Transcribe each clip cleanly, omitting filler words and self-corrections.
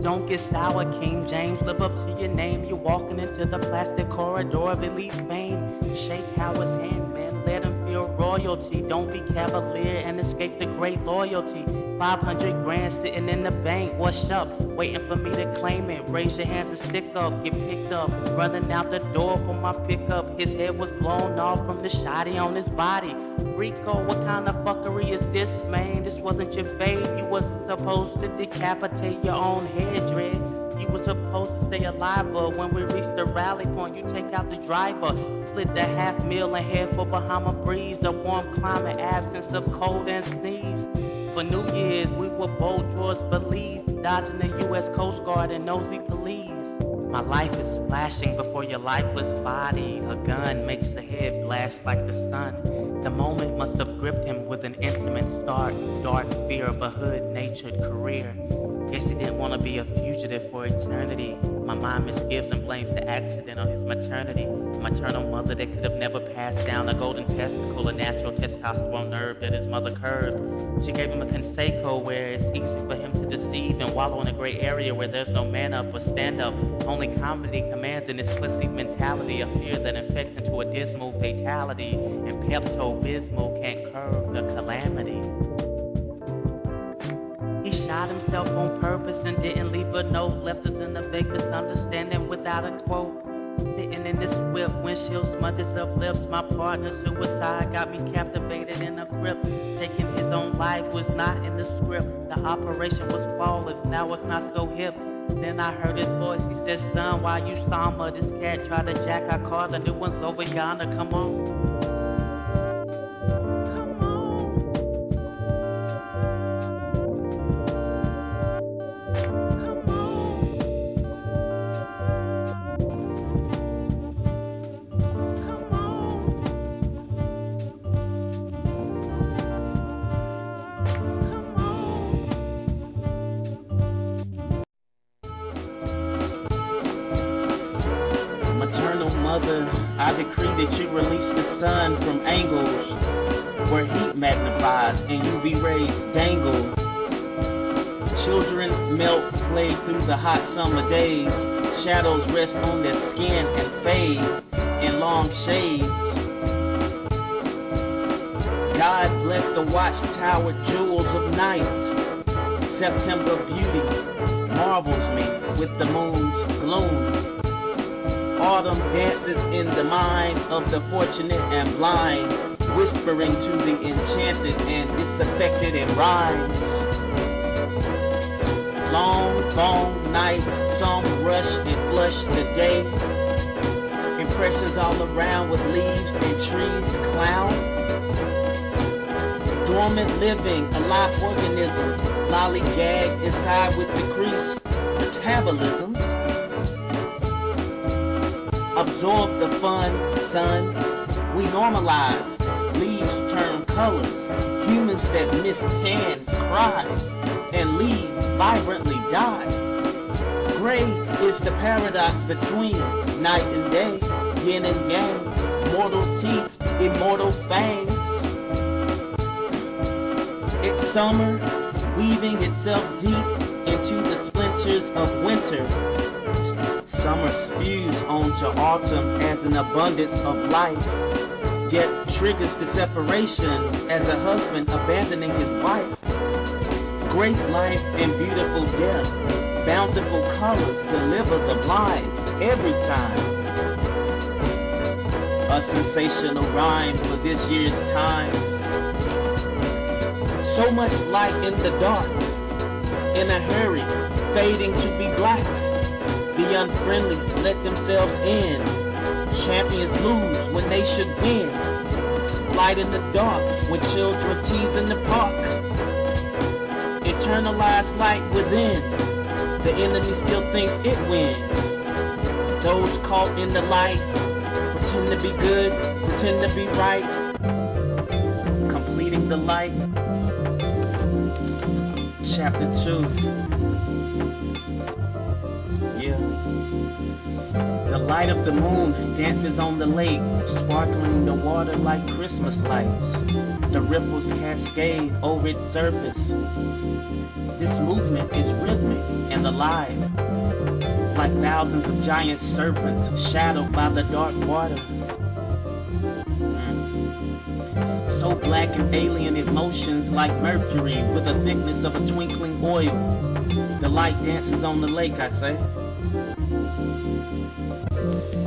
don't get sour, King James. Live up to your name. You're walking into the plastic corridor of elite fame. Shake Howard's hand, man. Let him feel royalty. Don't be cavalier and escape the great loyalty. 500 grand sitting in the bank. What's up? Waiting for me to claim it. Raise your hands and stick up. Get picked up. Running out the door for my pickup. His head was blown off from the shotty on his body. Rico, what kind of fuckery is this, man? This wasn't your fate. You wasn't supposed to decapitate your own head, Dread. You were supposed to stay alive, but when we reach the rally point, you take out the driver. Split the half meal and head for Bahama breeze. A warm climate, absence of cold and sneeze. For New Year's, we were bold towards Belize, dodging the U.S. Coast Guard and nosy police. My life is flashing before your lifeless body. A gun makes the head blast like the sun. The moment must have gripped him with an intimate start, dark fear of a hood-natured career. Guess he didn't want to be a fugitive for eternity. My mind misgives and blames the accident on his maternity. A maternal mother that could have never passed down a golden testicle, a natural testosterone nerve that his mother curved. She gave him a conseco where it's easy for him to deceive and wallow in a gray area where there's no man up or stand up. Only comedy commands in this pussy mentality, a fear that infects into a dismal fatality. And Pepto-Bismol can't curb the calamity. He shot himself on purpose and didn't leave a note. Left us in a vague misunderstanding without a quote. Sitting in this whip, windshield smudges of lips. My partner's suicide got me captivated in a grip. Taking his own life was not in the script. The operation was flawless, now it's not so hip. Then I heard his voice, he said, son, why you somber? This cat tried to jack our car, the new one's over yonder, come on. I decree that you release the sun from angles where heat magnifies and UV rays dangle. Children melt, play through the hot summer days. Shadows rest on their skin and fade in long shades. God bless the watchtower jewels of night. September beauty marvels me with the moon's gloom. Autumn dances in the mind of the fortunate and blind, whispering to the enchanted and disaffected in rhymes. Long nights, some rush and flush the day. Impressions all around with leaves and trees clown. Dormant living, alive organisms, lollygag inside with decreased metabolisms. Absorb the fun, son. We normalize. Leaves turn colors. Humans that miss tans cry. And leaves vibrantly die. Gray is the paradox between night and day. Yin and yang. Mortal teeth, immortal fangs. It's summer, weaving itself deep into the splinters of winter. Summer spews onto autumn as an abundance of life, yet triggers the separation as a husband abandoning his wife. Great life and beautiful death, bountiful colors deliver the blind every time. A sensational rhyme for this year's time. So much light in the dark, in a hurry, fading to be black. The unfriendly let themselves in. Champions lose when they should win. Light in the dark when children tease in the park. Internalized light within. The enemy still thinks it wins. Those caught in the light pretend to be good, pretend to be right. Completing the light. Chapter 2. Yeah. The light of the moon dances on the lake, sparkling the water like Christmas lights. The ripples cascade over its surface. This movement is rhythmic and alive, like thousands of giant serpents shadowed by the dark water. So black and alien emotions like mercury with the thickness of a twinkling oil. The light dances on the lake, I say.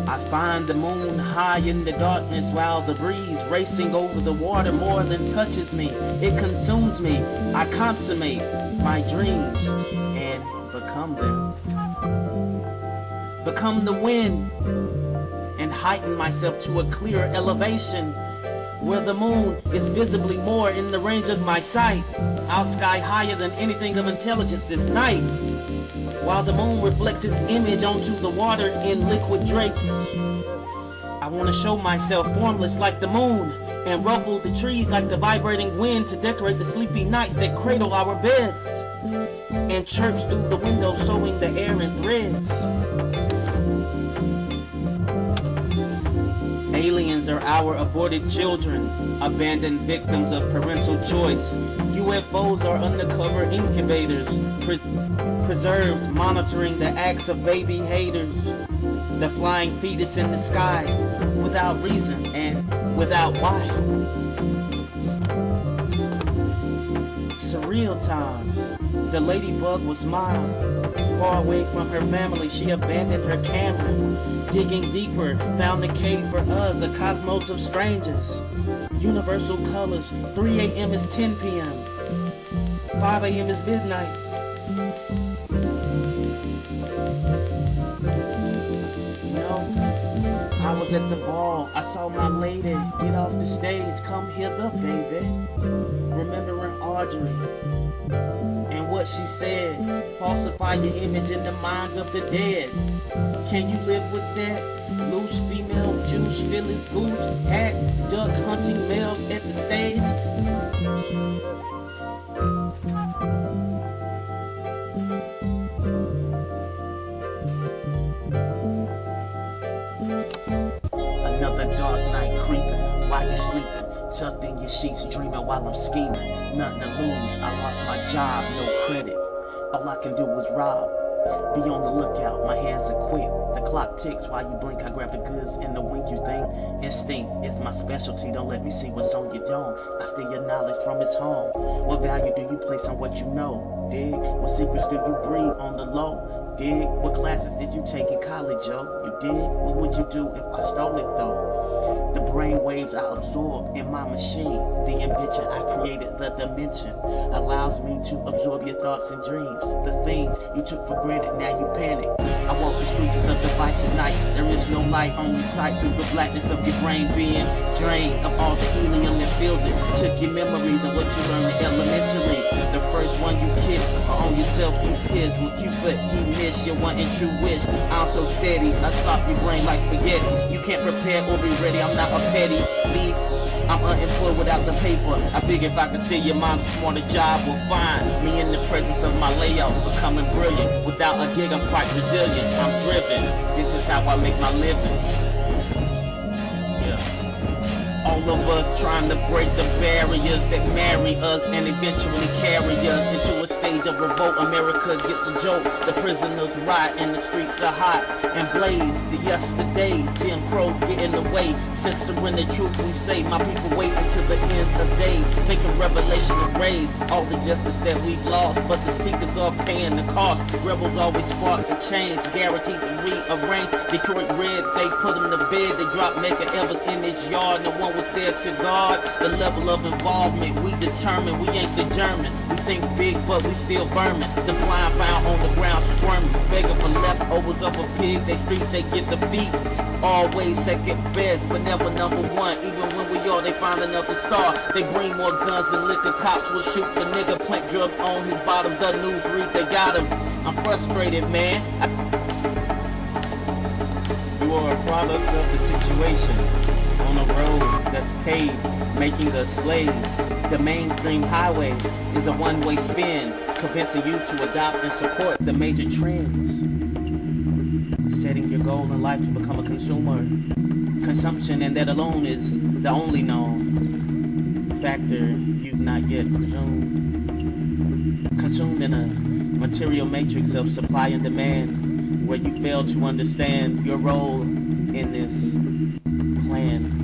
I find the moon high in the darkness while the breeze racing over the water more than touches me. It consumes me. I consummate my dreams and become them. Become the wind and heighten myself to a clear elevation where the moon is visibly more in the range of my sight. I'll sky higher than anything of intelligence this night, while the moon reflects its image onto the water in liquid drapes. I want to show myself formless like the moon and ruffle the trees like the vibrating wind to decorate the sleepy nights that cradle our beds, and chirps through the window sewing the air in threads. Aliens are our aborted children, abandoned victims of parental choice. UFOs are undercover incubators, preserves monitoring the acts of baby haters. The flying fetus in the sky, without reason and without why. Surreal times. The ladybug was mine. Far away from her family, she abandoned her camera. Digging deeper, found a cave for us, a cosmos of strangers. Universal colors, 3 a.m. is 10 p.m. 5 a.m. is midnight. I was at the ball, I saw my lady get off the stage, come hither baby. Remembering Audrey and what she said, falsify your image in the minds of the dead. Can you live with that? Loose female juice, Phyllis goose, hat, duck hunting males at the stage. Another dark night creeping while you're sleeping, tucked in your sheets dreaming while I'm scheming. Nothing to lose, I lost my job, no credit. All I can do is rob. Be on the lookout, my hands are quick. The clock ticks while you blink, I grab the goods in the wink you think. Instinct is my specialty, don't let me see what's on your dome. I steal your knowledge from its home. What value do you place on what you know? Dig? What secrets do you breathe on the low? Dig? What classes did you take in college, yo? You dig? What would you do if I stole it though? The brain waves I absorb in my machine. The invention I created, the dimension, allows me to absorb your thoughts and dreams. The things you took for granted, now you panic. I walk the streets with a device at night. There is no light, only sight through the blackness of your brain being drained of all the helium that fills it. Took your memories of what you learned in elementary. The first one you kiss, or on yourself you piss. When Cupid you miss your one and true wish. I'm so steady, I stop your brain like spaghetti. You can't prepare or be ready, I'm not a petty thief. I'm unemployed without the paper. I figure if I can steal your mom's smarter job will find me in the presence of my layout, becoming brilliant. Without a gig, I'm quite resilient. I'm driven. This is how I make my living. Yeah. All of us trying to break the barriers that marry us and eventually carry us into a stage of revolt. America gets a joke. The prisoners riot and the streets are hot and blaze. The yesterday, Jim Crow get in the way. Censoring the truth we say. My people wait until the end of days, thinking revelation is raised all the justice that we've lost, but the seekers are paying the cost. Rebels always spark the change, guaranteed to rearrange. Detroit Red, they put them to bed. They dropped Mega Evers in his yard. No one was there to guard the level of involvement. We determined, we ain't the German. We think big, but we still vermin. The blind bound on the ground squirming, begging for leftovers of a pig. They streets, they get the beat. Always second best, but never number one. Even when we are, they find another star. They bring more guns than liquor. Cops will shoot the nigga, plant drugs on his bottom. The news read they got him. I'm frustrated, man. You are a product of the situation. On a road that's paved, making us slaves. The mainstream highway is a one-way spin, convincing you to adopt and support the major trends. Setting your goal in life to become a consumer. Consumption, and that alone is the only known factor you've not yet presumed. Consumed in a material matrix of supply and demand, where you fail to understand your role in this plan.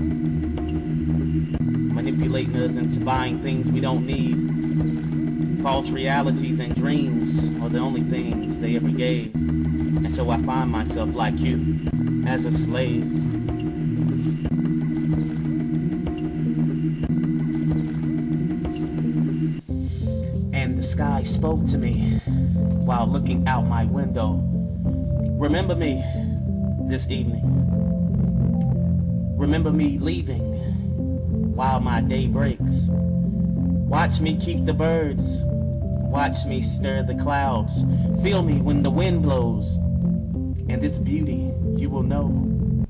Manipulating us into buying things we don't need. False realities and dreams are the only things they ever gave. And so I find myself like you, as a slave. And the sky spoke to me while looking out my window. Remember me this evening. Remember me leaving while my day breaks. Watch me keep the birds. Watch me stir the clouds. Feel me when the wind blows. And this beauty you will know.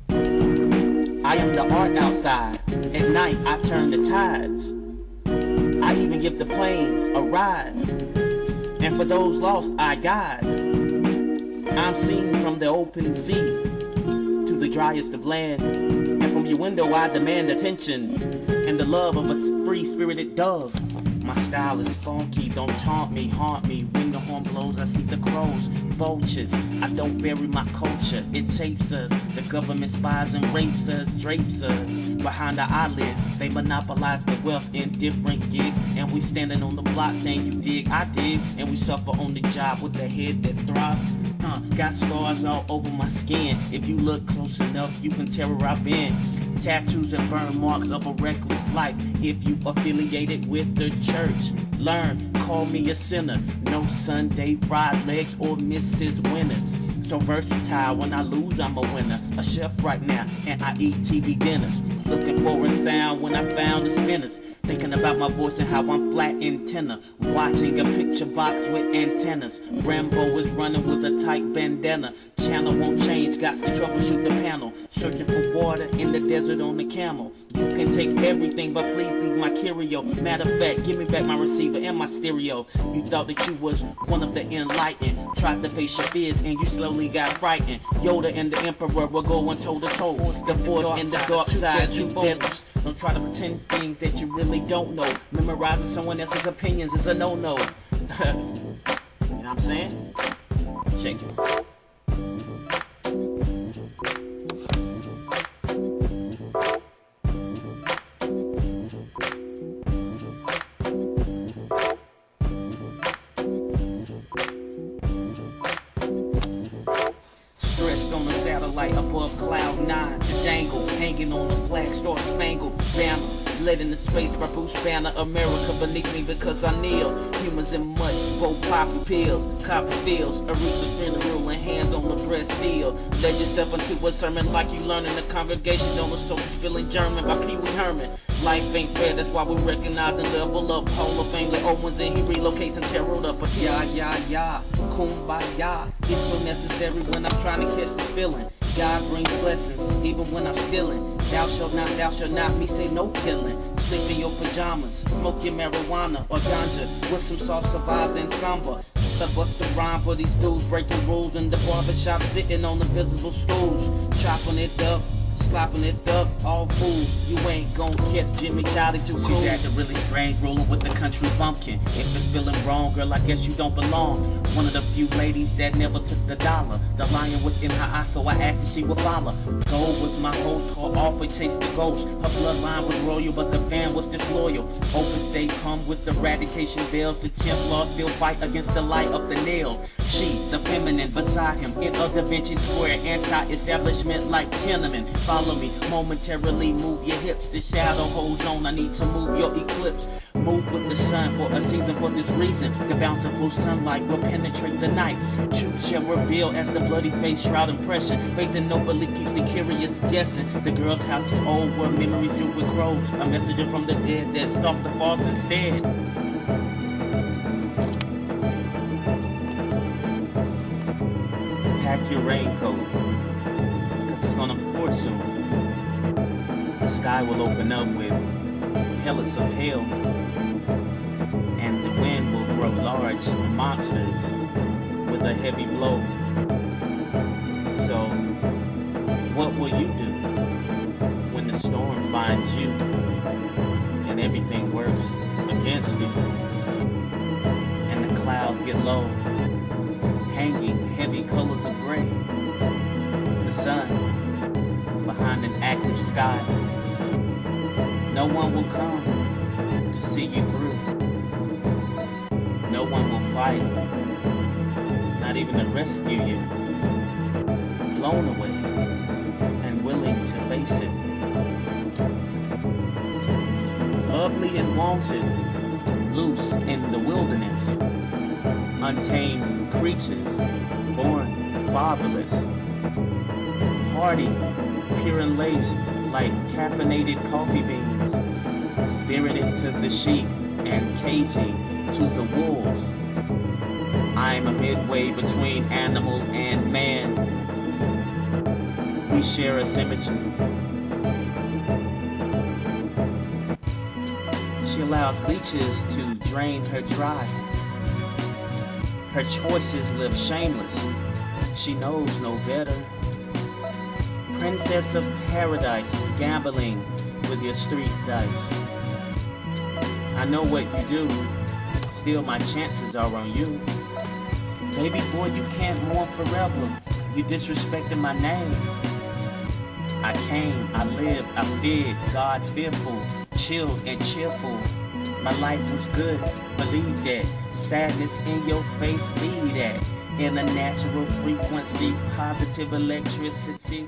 I am the art outside. At night I turn the tides. I even give the planes a ride. And for those lost I guide. I'm seen from the open sea to the driest of land. And from your window I demand attention and the love of a free-spirited dove. My style is funky, don't taunt me, haunt me. When the horn blows, I see the crows, vultures. I don't bury my culture, it tapes us. The government spies and rapes us, drapes us. Behind the eyelids, they monopolize the wealth in different gigs. And we standing on the block saying you dig, I dig. And we suffer on the job with the head that throbs. Got scars all over my skin. If you look close enough, you can tell where I've been. Tattoos and burn marks of a reckless life. If you affiliated with the church, learn, call me a sinner. No Sunday fried legs or Mrs. Winners. So versatile, when I lose I'm a winner. A chef right now, and I eat TV dinners. Looking for a sound when I found the spinners. Thinking about my voice and how I'm flat in tenor. Watching a picture box with antennas. Rambo is running with a tight bandana. Channel won't change, got to troubleshoot the panel. Searching for water in the desert on the camel. You can take everything, but please leave my curio. Matter of fact, give me back my receiver and my stereo. You thought that you was one of the enlightened. Tried to face your fears and you slowly got frightened. Yoda and the Emperor were going toe to toe. The Force and the dark side, two devils. Don't try to pretend things that you really don't know. Memorizing someone else's opinions is a no-no. You know what I'm saying? Check it. Stretched on the satellite above cloud 9. The dangle, hanging on the flag star spangled banner. Led into space by Bruce Banner. America beneath me because I kneel. Humans in much, both poppy pills, copper fields, Aretha funeral and hands on the breast steel. Led yourself into a sermon like you learn in the congregation. On the soldiers feeling German by Pee Wee Herman. Life ain't fair, that's why we recognize and level up. Hall of Fame, the old ones, and he relocates and tear it up. But yeah, kumbaya. It's so necessary when I'm trying to catch this feeling. God brings blessings, even when I'm stealing. Thou shalt not, me say no killing. Sleep in your pajamas, smoke your marijuana or ganja with some salsa vibes and samba. I bust a rhyme for these dudes breaking rules in the barbershop, sitting on the visible stools, chopping it up, slopping it up, all fools. You ain't gon' catch Jimichild too cool. She's acting really strange, rolling with the country bumpkin. If it's feeling wrong, girl, I guess you don't belong. One of the few ladies that never took the dollar. The lion was in her eye, so I asked if she would follow. Gold was my host, her offer chased the ghost. Her bloodline was royal, but the fan was disloyal. Open state come with eradication bells. The Templars still fight against the light of the nail. She, the feminine, beside him, in a Da Vinci Square, anti-establishment like Tenement. Follow me, momentarily move your hips. The shadow holds on, I need to move your eclipse. Move with the sun for a season for this reason. The bountiful sunlight will penetrate the night. Truth shall reveal as the bloody face shroud impression. Faith and no belief keeps the curious guessing. The girl's house is old where memories drew with crows. A messenger from the dead that stalked the false instead. Pack your raincoat, cause it's gonna pour soon. The sky will open up with pellets of hail, and the wind will grow large monsters with a heavy blow. So against you, and the clouds get low, hanging heavy colors of gray. The sun behind an active sky. No one will come to see you through. No one will fight, not even to rescue you. Blown away and willing to face it. Lovely and wanted, loose in the wilderness. Untamed creatures, born fatherless. Hardy, pure and laced like caffeinated coffee beans. Spirited to the sheep and caging to the wolves. I'm a midway between animal and man. We share a symmetry. She allows leeches to drain her dry. Her choices live shameless. She knows no better. Princess of paradise, gambling with your street dice. I know what you do. Still my chances are on you. Baby boy, you can't mourn forever. You disrespected my name. I came, I lived, I feared, God fearful, chilled and cheerful. My life was good, believe that. Sadness in your face, leave that. In a natural frequency, positive electricity.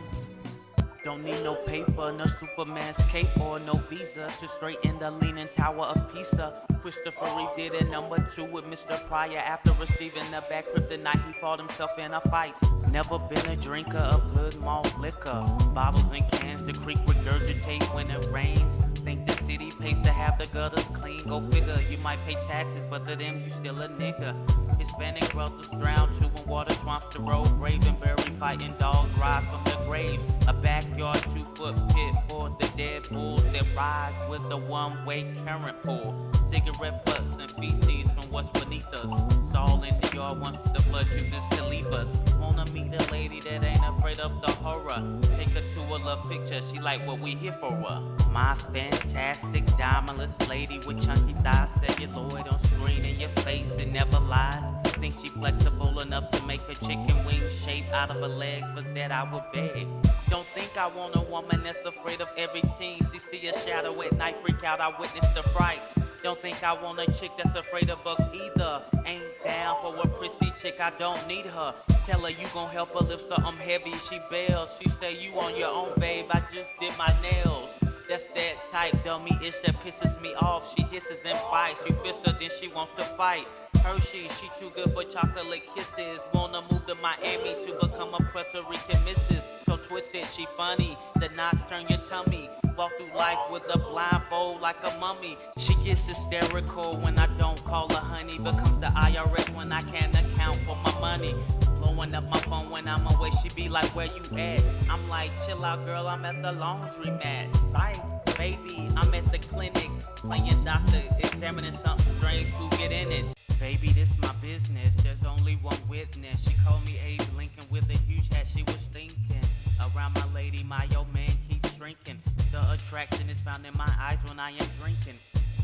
Don't need no paper, no Superman's cape, or no visa to straighten the leaning tower of Pisa. Christopher Reeve did it #2 with Mr. Pryor. After receiving the back kryptonite, he fought himself in a fight. Never been a drinker of hood malt liquor. Bottles and cans, the creek regurgitate when it rains. Think the city pays to have the gutters clean. Go figure, you might pay taxes, but to them you still a nigga. Hispanic brothers drown too in water swamps the road. Brave and buried, fighting dogs rise from their graves. A backyard 2-foot pit for the dead bulls that rise with the one-way current pull. Cigarette butts and feces from what's beneath us. Stall in the yard once the flood chooses to leave us. Wanna meet a lady that ain't afraid of the horror. Take her to a love picture, she like what we here for her. My fantastic diamondless lady with chunky thighs, celluloid on screen in your face, it never lies. Think she flexible enough to make a chicken wing shape out of her legs, but that I would beg. Don't think I want a woman that's afraid of everything. She see a shadow at night, freak out, I witness the fright. Don't think I want a chick that's afraid of bugs either. Ain't down for a prissy chick, I don't need her. Tell her you gon' help her lift something heavy, she bails. She say you on your own, babe, I just did my nails. That's that type dummy-ish that pisses me off. She hisses and bites, you fist her, then she wants to fight. Hershey, she too good for chocolate kisses. Wanna move to Miami to become a Puerto Rican missus. So twisted, she funny, the knots turn your tummy. Walk through life with a blindfold like a mummy. She gets hysterical when I don't call her honey. Becomes the IRS when I can't account for my money. Blowing up my phone when I'm away, she be like, where you at? I'm like, chill out girl, I'm at the laundry mat. Psych, baby, I'm at the clinic. Playing doctor, examining something strange, who get in it? Baby, this my business, there's only one witness. She called me Abe Lincoln with a huge hat, she was thinking. Around my lady, my old man keeps shrinking. The attraction is found in my eyes when I am drinking.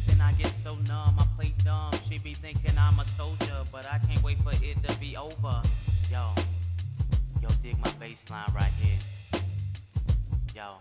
Then I get so numb, I play dumb. She be thinking I'm a soldier, but I can't wait for it to be over. Yo, dig my bass line right here. Yo.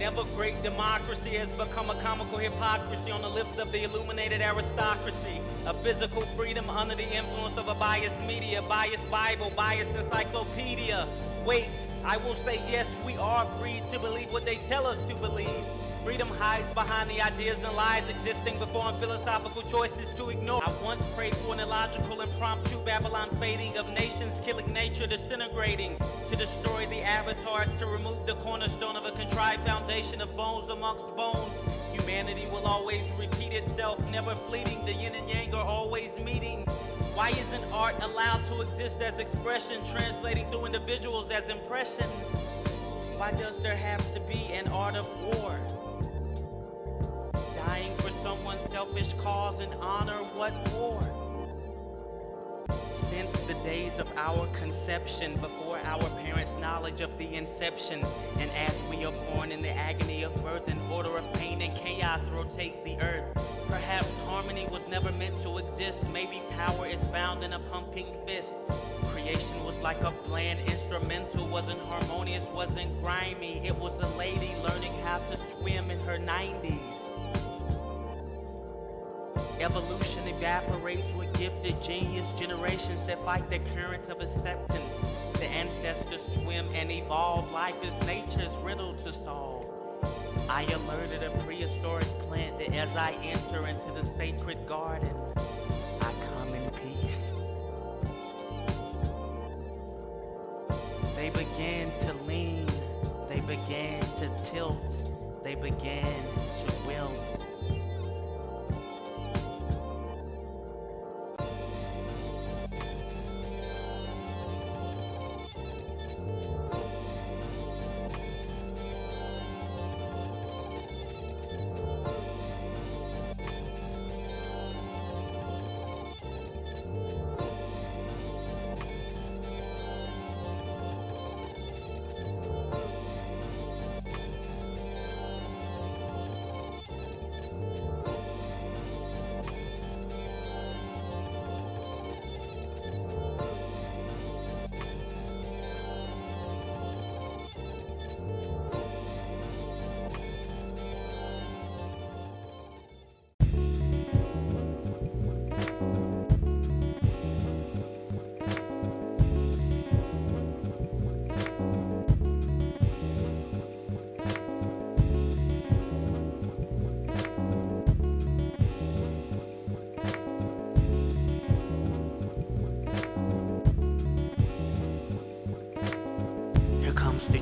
Never great democracy has become a comical hypocrisy on the lips of the illuminated aristocracy. A physical freedom under the influence of a biased media, biased Bible, biased encyclopedia. Wait, I will say yes, we are free to believe what they tell us to believe. Freedom hides behind the ideas and lies existing before philosophical choices to ignore. I once prayed for an illogical impromptu Babylon fading of nations, killing nature, disintegrating, to destroy the avatars, to remove the cornerstone of a contrived foundation of bones amongst bones. Humanity will always repeat itself, never fleeting. The yin and yang are always meeting. Why isn't art allowed to exist as expression, translating through individuals as impressions? Why does there have to be an art of war? Dying for someone's selfish cause and honor, what for? Since the days of our conception, before our parents' knowledge of the inception, and as we are born in the agony of birth, in order of pain and chaos rotate the earth. Perhaps harmony was never meant to exist. Maybe power is found in a pumping fist. Creation was like a bland instrumental, wasn't harmonious, wasn't grimy. It was a lady learning how to swim in her 90s. Evolution evaporates with gifted genius generations that fight the current of acceptance. The ancestors swim and evolve. Life is nature's riddle to solve. I alerted a prehistoric plant that as I enter into the sacred garden, I come in peace. They began to lean, they began to tilt, they began to wilt.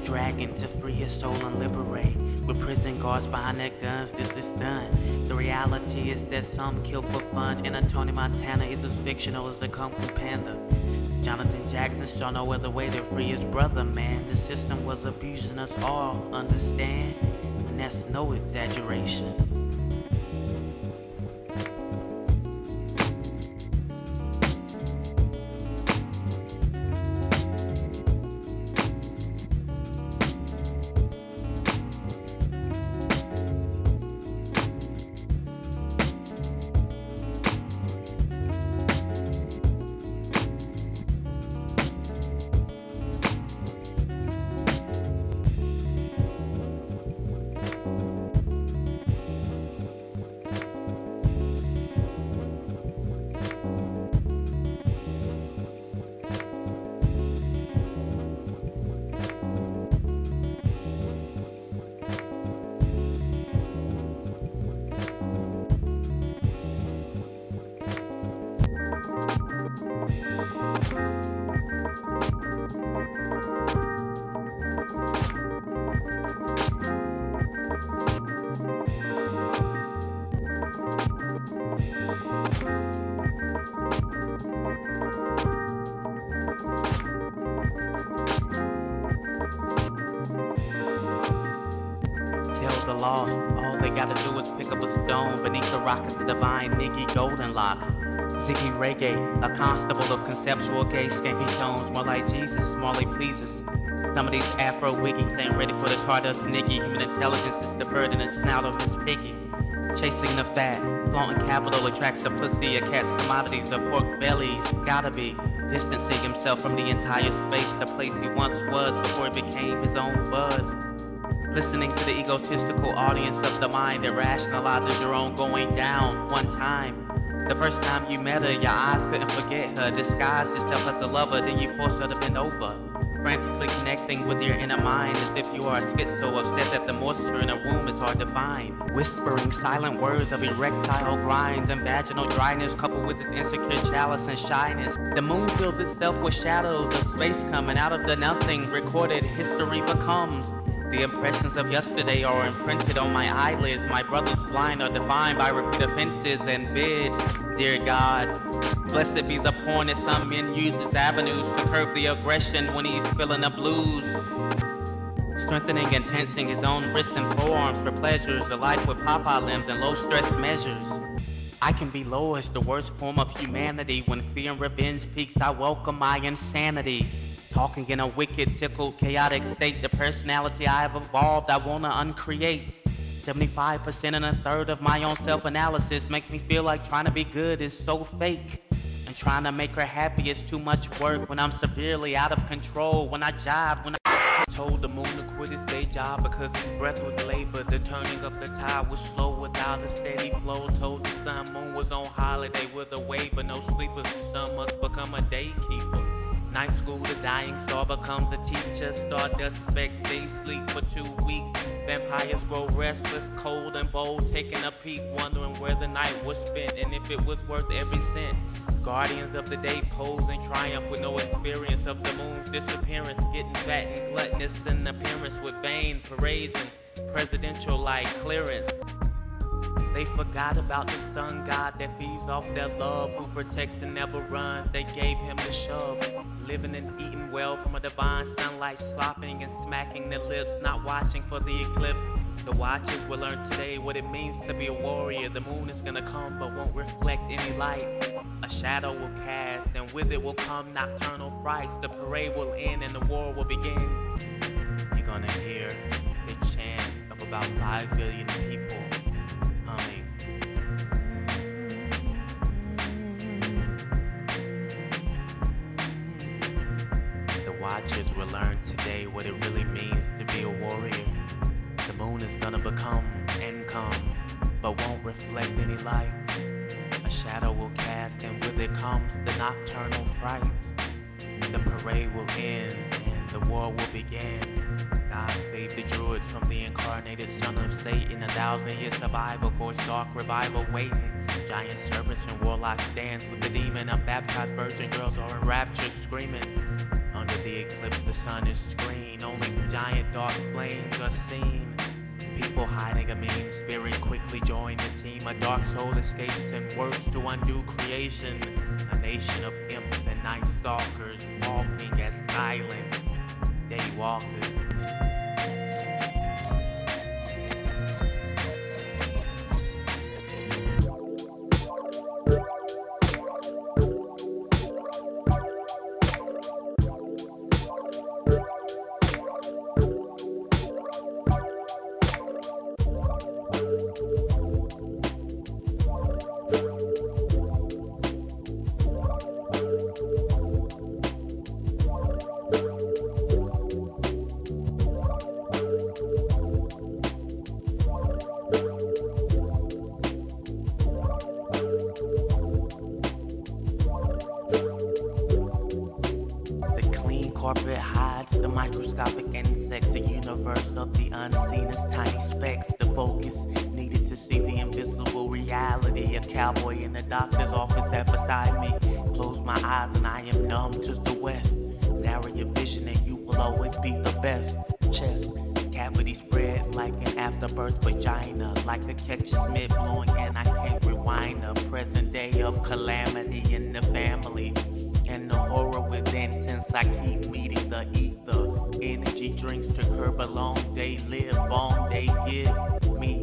Dragon to free his soul and liberate. With prison guards behind their guns, this is done. The reality is that some kill for fun, and Tony Montana is as fictional as the Kung Fu Panda. Jonathan Jackson saw no other way to free his brother, man. The system was abusing us all, understand? And that's no exaggeration. Lost. All they gotta do is pick up a stone. Beneath the rock is the divine Niggy Golden Locks. Ziggy Reggae, a constable of conceptual gay skanky tones. More like Jesus, more like pleases. Some of these Afro wiggies ain't ready for the Stardust Niggy. Human intelligence is the bird in the snout of his piggy. Chasing the fat, flaunting capital attracts the pussy. A cat's commodities of pork bellies. Gotta be distancing himself from the entire space, the place he once was before it became his own buzz. Listening to the egotistical audience of the mind that rationalizes your own going down one time. The first time you met her, your eyes couldn't forget her. Disguised yourself as a lover, then you forced her to bend over. frantically connecting with your inner mind as if you are schizo, upset that the moisture in a room is hard to find. Whispering silent words of erectile grinds and vaginal dryness coupled with its insecure chalice and shyness. The moon fills itself with shadows of space coming out of the nothing. Recorded history becomes. The impressions of yesterday are imprinted on my eyelids. My brother's blind are defined by repeat offenses and bid, dear God, blessed be the porn that some men use as avenues to curb the aggression when he's feeling the blues. Strengthening and tensing his own wrists and forearms for pleasures, the life with papa limbs and low stress measures. I can be low as the worst form of humanity. When fear and revenge peaks, I welcome my insanity. Talking in a wicked, tickled, chaotic state, the personality I have evolved, I wanna uncreate. 75% and a third of my own self-analysis make me feel like trying to be good is so fake. And trying to make her happy is too much work when I'm severely out of control. When I jive, when I told the moon to quit his day job because his breath was labor. The turning of the tide was slow without a steady flow. Told the sun moon was on holiday with a wave, but no sleepers. The sun must become a daykeeper. Night school, the dying star becomes a teacher. Stardust specks, they sleep for 2 weeks. Vampires grow restless, cold and bold, taking a peek, wondering where the night was spent and if it was worth every cent. Guardians of the day pose in triumph with no experience of the moon's disappearance, getting fat and gluttonous in appearance with vain parades and presidential-like clearance. They forgot about the sun god that feeds off their love, who protects and never runs. They gave him the shove, living and eating well from a divine sunlight, slopping and smacking their lips, not watching for the eclipse. The watchers will learn today what it means to be a warrior. The moon is gonna come but won't reflect any light. A shadow will cast and with it will come nocturnal frights. The parade will end and the war will begin. You're gonna hear the chant of about 5 billion people humming. The watchers will learn today what it really means to be a warrior. The moon is gonna become and come, but won't reflect any light. A shadow will cast and with it comes the nocturnal frights. The parade will end and the war will begin. God save the druids from the incarnated son of Satan. 1,000-year survival for its dark revival waiting. Giant serpents and warlocks dance with the demon. Unbaptized virgin girls are in rapture screaming. Under the eclipse the sun is screened. Only giant dark flames are seen. People hiding a mean spirit quickly join the team. A dark soul escapes and works to undo creation. A nation of imps and night stalkers walking as silent daywalkers. Carpet hides the microscopic insects. The universe of the unseen is tiny specks. The focus needed to see the invisible reality. A cowboy in the doctor's office sat beside me. Close my eyes and I am numb to the west. Narrow your vision and you will always be the best. Chest cavity spread like an afterbirth vagina. Like a catch Smith blowing and I can't rewind. A present day of calamity in the family. And the horror within since I keep meeting the ether. Energy drinks to curb a long day. Live long day, give me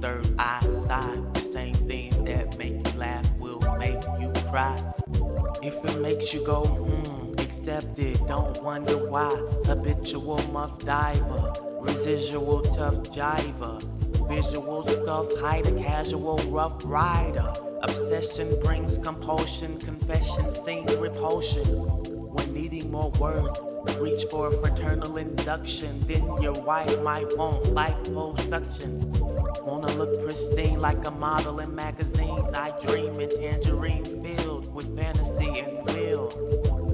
third eye side. The same things that make you laugh will make you cry. If it makes you go, accept it, don't wonder why. Habitual muff diver, residual tough jiver. Visual stuff, hide a casual rough rider. Obsession brings compulsion, confession, sing repulsion. When needing more words, reach for a fraternal induction. Then your wife might want liposuction. Wanna look pristine like a model in magazines. I dream in tangerine filled with fantasy and will.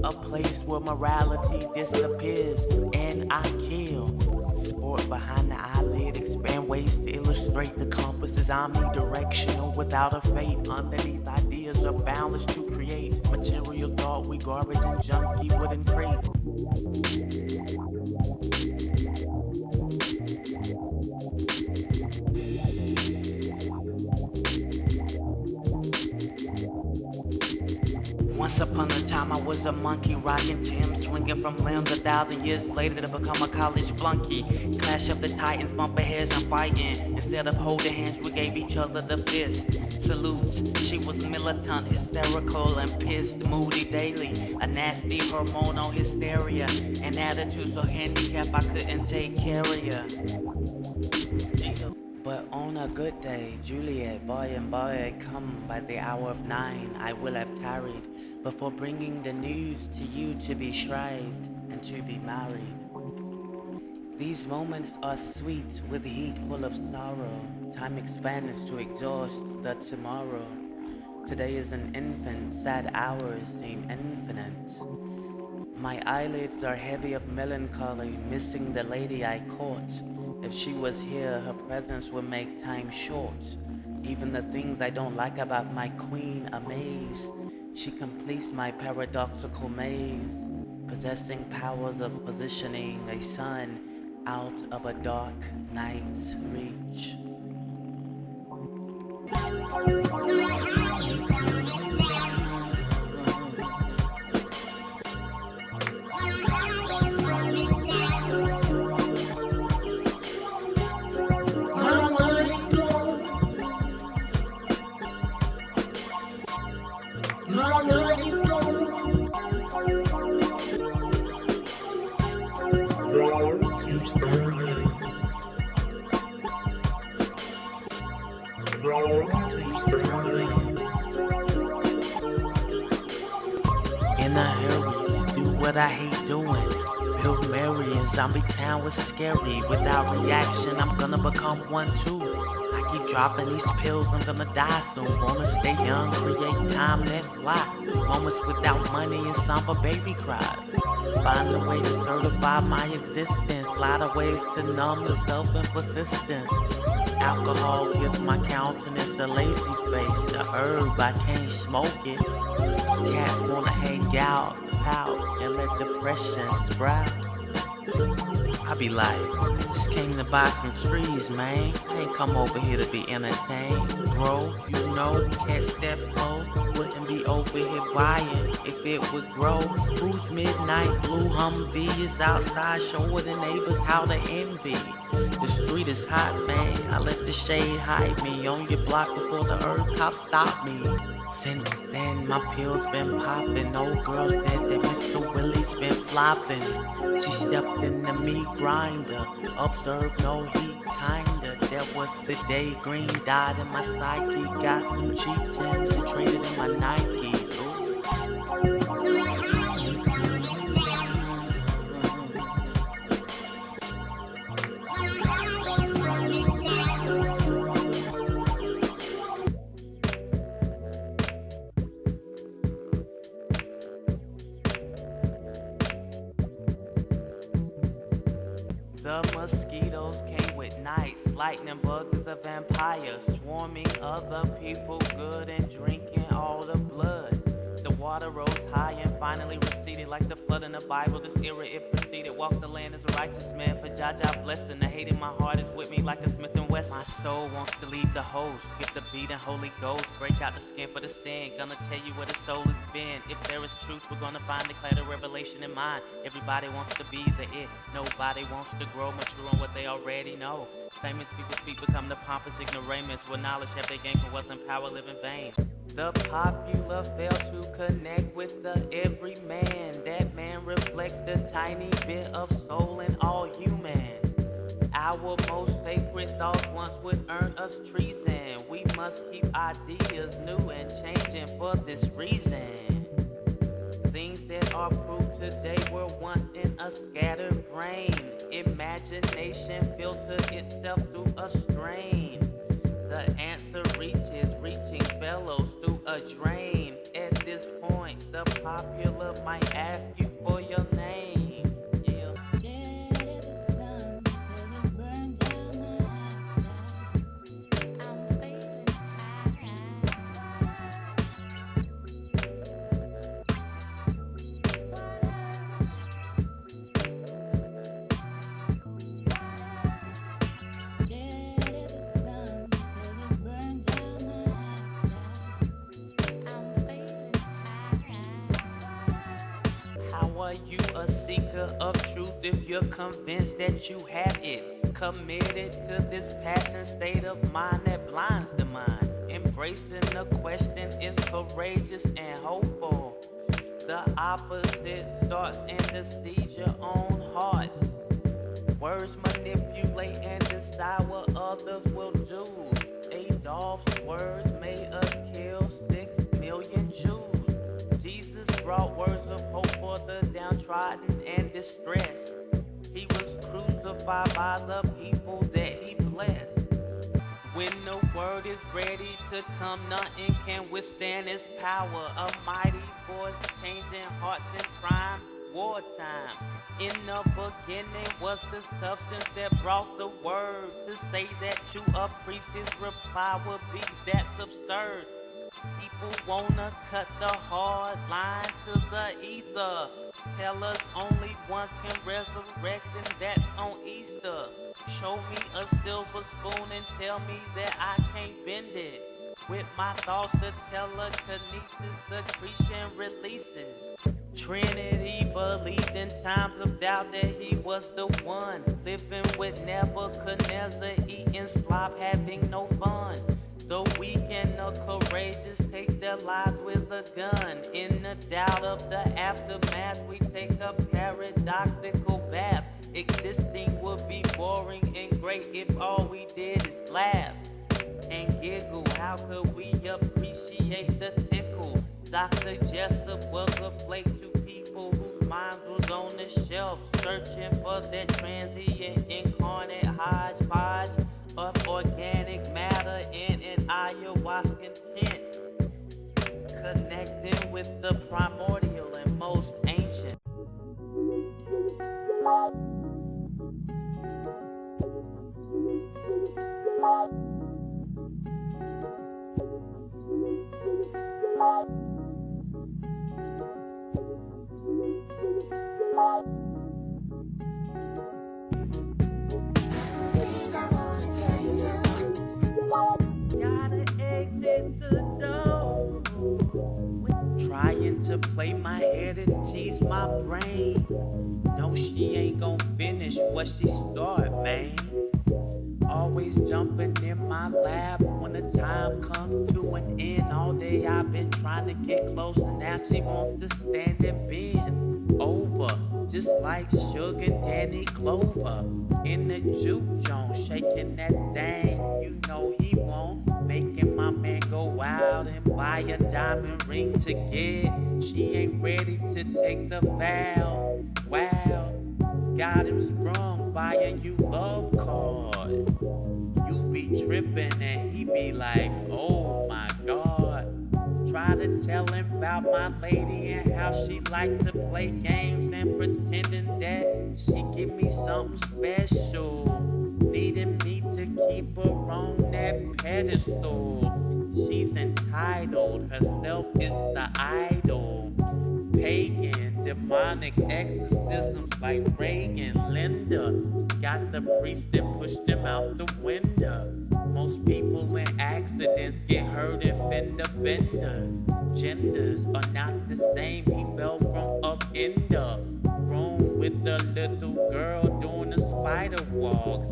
a place where morality disappears and I kill. Sport behind the eyelid, expand ways to illustrate the compass is omnidirectional without a fate. Underneath ideas are boundless to create. Material thought we garbage and junkie wooden crate. Once upon a time I was a monkey, rocking Tim, swinging from limbs. 1,000 years later to become a college flunky. Clash of the titans, bumping heads and fighting. Instead of holding hands, we gave each other the fist. Salutes, she was militant, hysterical and pissed. Moody daily, a nasty hormonal hysteria. An attitude so handicapped I couldn't take care of ya. But on a good day, Juliet, boy and boy, come by the hour of 9, I will have tarried before bringing the news to you to be shrived and to be married. These moments are sweet with heat full of sorrow. Time expands to exhaust the tomorrow. Today is an infant, sad hours seem infinite. My eyelids are heavy of melancholy, missing the lady I caught. If she was here, her presence would make time short. Even the things I don't like about my queen amaze. She completes my paradoxical maze, possessing powers of positioning a sun out of a dark night's reach. In a hurry, do what I hate doing. Build Mary in zombie town was scary. Without reaction, I'm gonna become one too. I keep dropping these pills, I'm gonna die soon. Wanna stay young, create time, let fly. Moments without money and somber baby cries. Find a way to certify my existence. Lot of ways to numb the self and persistence. Alcohol gives my countenance a lazy face. The herb, I can't smoke it. These cats wanna hang out, pout, and let depression sprout. I be like, just came to buy some trees, man. I ain't come over here to be entertained. Grow, you know, catch that flow. Wouldn't be over here buying if it would grow. Whose midnight blue Humvee is outside showing the neighbors how to envy? The street is hot, man. I let the shade hide me on your block before the herb cop stopped me. Since then, my pills been popping. Old girl said that Mr. Willie's been flopping. She stepped in the meat grinder. Observed no heat, kinda. That was the day green died in my psyche. Got some cheap Timbs and traded in my Nikes. Ooh. The mosquitoes came with nights. Lightning bugs is a vampire, swarming other people good and drinking all the blood. The water rose high and finally receded like the flood in the Bible. This era it proceeded. Walk the land as a righteous man for Jaja blessing. The hate in my heart is with me like a Smith and Wesson. My soul wants to leave the host, get the beat and Holy Ghost. Break out the skin for the sin. Gonna tell you where the soul has been. If there is truth, we're gonna find declare the revelation in mind. Everybody wants to be the it. Nobody wants to grow mature on what they already know. Famous people speak become the pompous ignoramus. With knowledge have they gained from wealth and power live in vain. The popular fail to connect with the everyman. That man reflects the tiny bit of soul in all humans. Our most sacred thoughts once would earn us treason. We must keep ideas new and changing for this reason. Things that are proved today were once in a scattered brain. Imagination filters itself through a strain. The answer reaches, reaching fellows through a drain. At this point, the popular might ask you for your name. Yeah. How are you a seeker of truth if you're convinced that you have it? Committed to this passion state of mind that blinds the mind. Embracing the question is courageous and hopeful. The opposite starts and deceives your own heart. Words manipulate and decide what others will do. Adolf's words made us kill 6 million Jews. Jesus brought words of hope for the downtrodden and distressed. He was crucified by the people that he blessed. When the word is ready to come, nothing can withstand its power. A mighty force changing hearts in prime wartime. In the beginning was the substance that brought the word. To say that you a priest, his reply would be that's absurd. People wanna cut the hard line to the ether. Tell us only one can resurrect, and that's on Easter. Show me a silver spoon and tell me that I can't bend it. With my thoughts, the telekinesis, secretion releases. Trinity believed in times of doubt that he was the one. Living with Nebuchadnezzar, eating slop, having no fun. The weak and the courageous take their lives with a gun. In the doubt of the aftermath, we take a paradoxical bath. Existing would be boring and great if all we did is laugh and giggle. How could we appreciate the tickle? Dr. Jessup was a flake to people whose minds was on the shelf, searching for that transient incarnate hodgepodge of organic matter in an ayahuasca tent, connecting with the primordial and most ancient. Gotta exit the door. Trying to play my head and tease my brain. No, she ain't gon' finish what she start, man. Always jumping in my lap when the time comes to an end. All day I've been trying to get close, and now she wants to stand and bend over, just like Sugar Danny Clover in the juke joint, shaking that thing. You know he won't, making my man go out and buy a diamond ring to get. She ain't ready to take the vow. Wow, got him sprung buying you love cards. You be tripping and he be like, oh my God. Try to tell him about my lady and how she like to play games and pretending that she give me something special, needing me to keep her on that pedestal. She's entitled, herself is the idol. Pagan, demonic exorcisms like Reagan, Linda. Got the priest and pushed him out the window. Most people in accidents get hurt in fender benders. Genders are not the same. He fell from up in the room with the little girl doing the spider walk.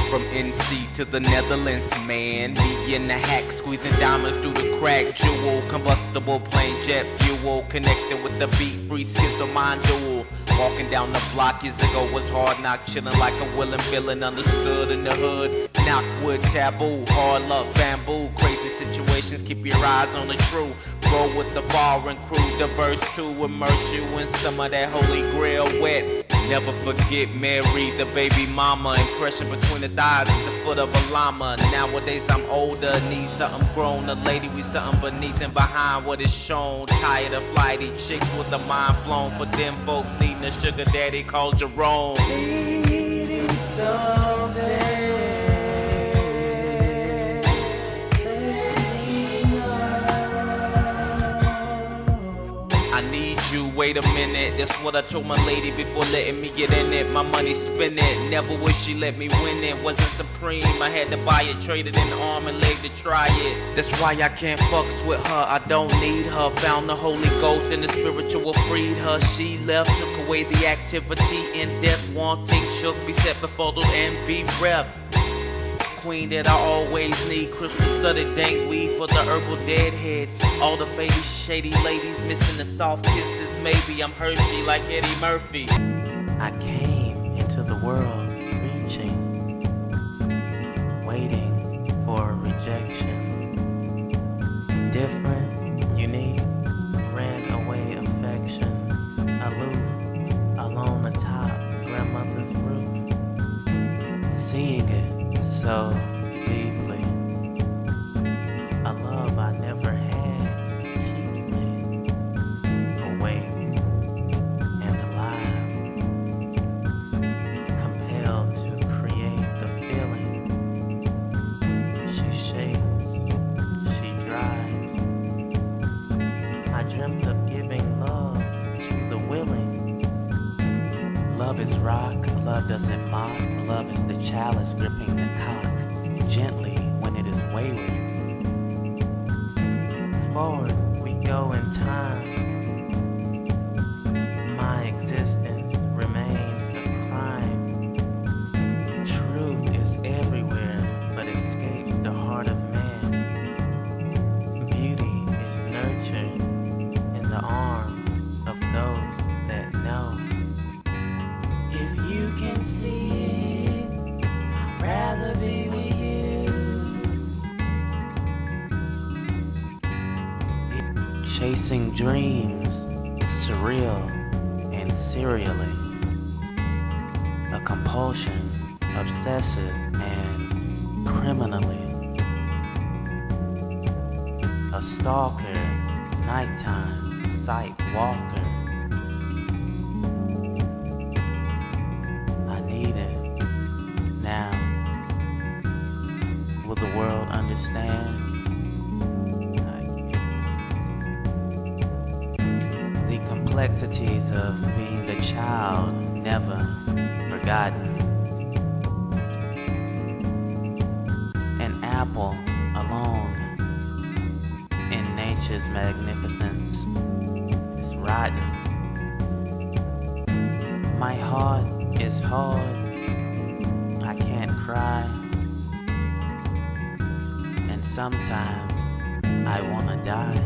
From NC to the Netherlands, man. Me in the hack, squeezing diamonds through the crack. Jewel, combustible, plain jet fuel. Connected with the beat, free schizo mind duel. Walking down the block years ago was hard knock. Chilling like a willing villain, understood in the hood. Knockwood, taboo, hard luck, bamboo. Crazy situations, keep your eyes on the true. Roll with the foreign crew, the verse 2. Immerse you in some of that holy grail wet. Never forget Mary, the baby mama. Impression between the thighs is the foot of a llama. Nowadays I'm older, need something grown. A lady with something beneath and behind what is shown. Tired of flighty chicks with a mind flown. For them folks needing a sugar daddy called Jerome. Needing something. I need you, wait a minute. That's what I told my lady before letting me get in it. My money spin it, never wish she let me win it. Wasn't supreme, I had to buy it. Traded an arm and leg to try it. That's why I can't fucks with her, I don't need her. Found the Holy Ghost and the spiritual freed her. She left, took away the activity in death. Wanting, shook, be set befuddled and bereft. Queen that I always need. Crystal studded dank weed for the herbal deadheads. All the faded shady ladies missing the soft kisses. Maybe I'm Hershey like Eddie Murphy. I came into the world reaching, waiting for rejection. Different, unique, ran away affection. Aloof, alone atop grandmother's roof. Seeing it so deeply, a love I never had keeps me awake and alive, compelled to create the feeling. She shakes, she drives. I dreamt of giving love to the willing. Love is rock, love doesn't mock. Love is the chalice gripping the cock gently when it is wayward. Forward we go in time. My existence remains a crime. Truth is everywhere, but escapes the heart of man. Beauty is nurtured in the arms of those that know. If you can see it, I'd rather be with you. Chasing dreams, surreal and serially. A compulsion, obsessive and criminally. A stalker, nighttime, sight walker. Now, will the world understand? The complexities of being a child, never forgotten. An apple alone in nature's magnificence is rotten. My heart is hard. I can't cry, and sometimes I wanna die.